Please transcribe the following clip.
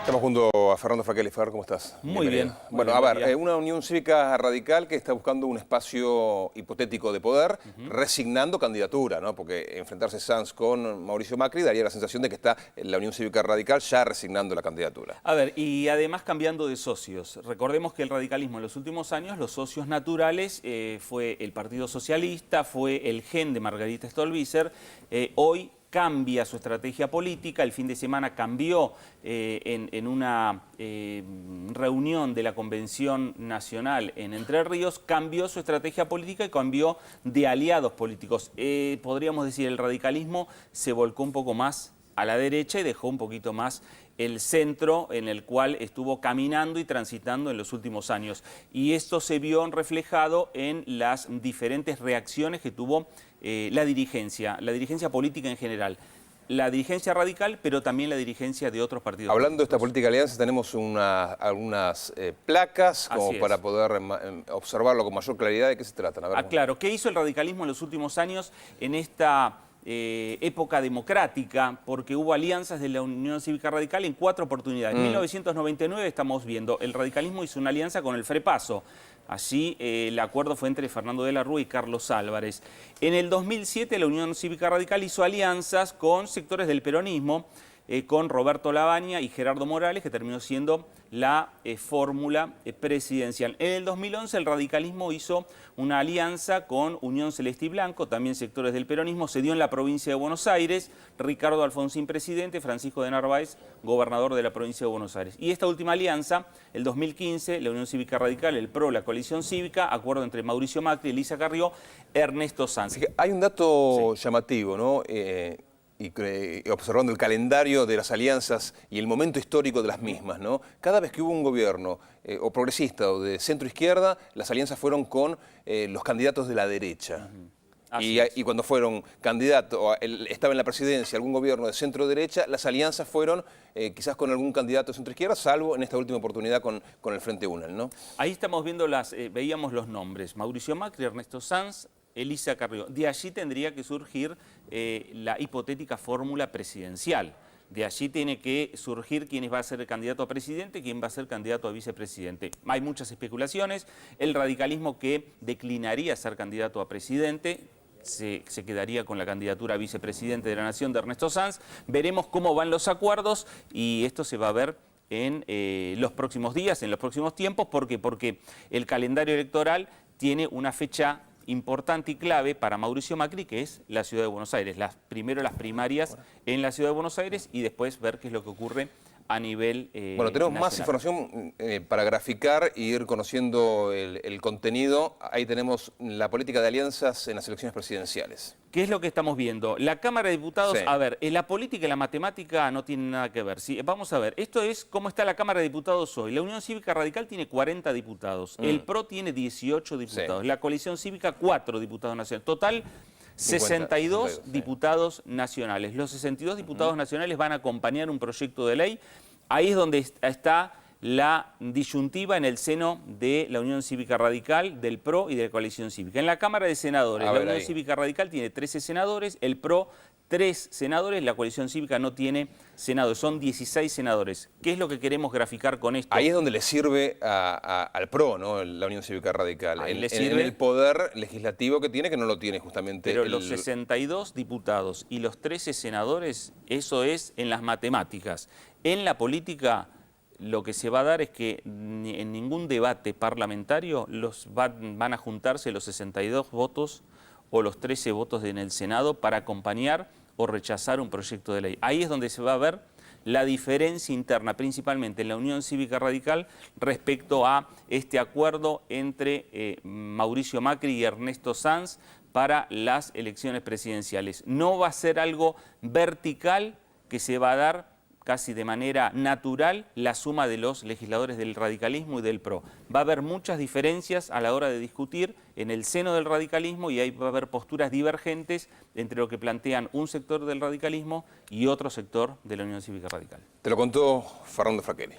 Estamos junto a Fernando Fraquelli. Fer, ¿cómo estás? Muy bien. Bueno, a ver, una Unión Cívica Radical que está buscando un espacio hipotético de poder, resignando candidatura, ¿no? Porque enfrentarse Sanz con Mauricio Macri daría la sensación de que está la Unión Cívica Radical ya resignando la candidatura. A ver, y además cambiando de socios. Recordemos que el radicalismo en los últimos años, los socios naturales, fue el Partido Socialista, fue el GEN de Margarita Stolbizer. Hoy cambia su estrategia política. El fin de semana cambió en una reunión de la Convención Nacional en Entre Ríos, cambió su estrategia política y cambió de aliados políticos. Podríamos decir, el radicalismo se volcó un poco más a la derecha y dejó un poquito más el centro en el cual estuvo caminando y transitando en los últimos años. Y esto se vio reflejado en las diferentes reacciones que tuvo la dirigencia política en general. La dirigencia radical, pero también la dirigencia de otros partidos. Hablando de esta política de alianza, tenemos algunas placas como para poder observarlo con mayor claridad. ¿De qué se trata? A ver, claro, ¿qué hizo el radicalismo en los últimos años en esta época democrática? Porque hubo alianzas de la Unión Cívica Radical en 4 oportunidades. En 1999 estamos viendo, el radicalismo hizo una alianza con el Frepaso. Allí el acuerdo fue entre Fernando de la Rúa y Carlos Álvarez. En el 2007 la Unión Cívica Radical hizo alianzas con sectores del peronismo, con Roberto Labaña y Gerardo Morales, que terminó siendo la fórmula presidencial. En el 2011 el radicalismo hizo una alianza con Unión Celeste y Blanco, también sectores del peronismo. Se dio en la provincia de Buenos Aires, Ricardo Alfonsín presidente, Francisco de Narváez gobernador de la provincia de Buenos Aires. Y esta última alianza, el 2015, la Unión Cívica Radical, el PRO, la Coalición Cívica, acuerdo entre Mauricio Macri, Elisa Carrió, Ernesto Sanz. Hay un dato llamativo, ¿no? Y observando el calendario de las alianzas y el momento histórico de las mismas, ¿no? Cada vez que hubo un gobierno o progresista o de centro-izquierda, las alianzas fueron con los candidatos de la derecha. Y cuando fueron candidatos, estaba en la presidencia algún gobierno de centro-derecha, las alianzas fueron quizás con algún candidato de centro-izquierda, salvo en esta última oportunidad con el Frente UNEL, ¿no? Ahí estamos viendo veíamos los nombres: Mauricio Macri, Ernesto Sanz, Elisa Carrió. De allí tendría que surgir la hipotética fórmula presidencial. De allí tiene que surgir quién va a ser el candidato a presidente, quién va a ser candidato a vicepresidente. Hay muchas especulaciones. El radicalismo que declinaría ser candidato a presidente se quedaría con la candidatura a vicepresidente de la Nación de Ernesto Sanz. Veremos cómo van los acuerdos y esto se va a ver en los próximos días, en los próximos tiempos. ¿Por qué? Porque el calendario electoral tiene una fecha importante y clave para Mauricio Macri, que es la Ciudad de Buenos Aires. Primero las primarias en la Ciudad de Buenos Aires y después ver qué es lo que ocurre a nivel Bueno, tenemos nacional. más información para graficar e ir conociendo el contenido. Ahí tenemos la política de alianzas en las elecciones presidenciales. ¿Qué es lo que estamos viendo? La Cámara de Diputados, Sí. a ver, la política y la matemática no tienen nada que ver. ¿Sí? Vamos a ver, esto es cómo está la Cámara de Diputados hoy. La Unión Cívica Radical tiene 40 diputados, el PRO tiene 18 diputados, la Coalición Cívica 4 diputados nacionales. Total, 62 diputados nacionales. Los 62 diputados nacionales van a acompañar un proyecto de ley. Ahí es donde está la disyuntiva en el seno de la Unión Cívica Radical, del PRO y de la Coalición Cívica. En la Cámara de Senadores, la Unión Cívica Radical tiene 13 senadores, el PRO 3 senadores, la Coalición Cívica no tiene senadores, son 16 senadores. ¿Qué es lo que queremos graficar con esto? Ahí es donde le sirve al PRO, ¿no? La Unión Cívica Radical. Ahí le sirve en el poder legislativo que tiene, que no lo tiene justamente. Pero los 62 diputados y los 13 senadores, eso es en las matemáticas. En la política, lo que se va a dar es que en ningún debate parlamentario van a juntarse los 62 votos o los 13 votos en el Senado para acompañar o rechazar un proyecto de ley. Ahí es donde se va a ver la diferencia interna, principalmente en la Unión Cívica Radical, respecto a este acuerdo entre Mauricio Macri y Ernesto Sanz para las elecciones presidenciales. No va a ser algo vertical que se va a dar casi de manera natural la suma de los legisladores del radicalismo y del PRO. Va a haber muchas diferencias a la hora de discutir en el seno del radicalismo y ahí va a haber posturas divergentes entre lo que plantean un sector del radicalismo y otro sector de la Unión Cívica Radical. Te lo contó Fernando Fraquelli.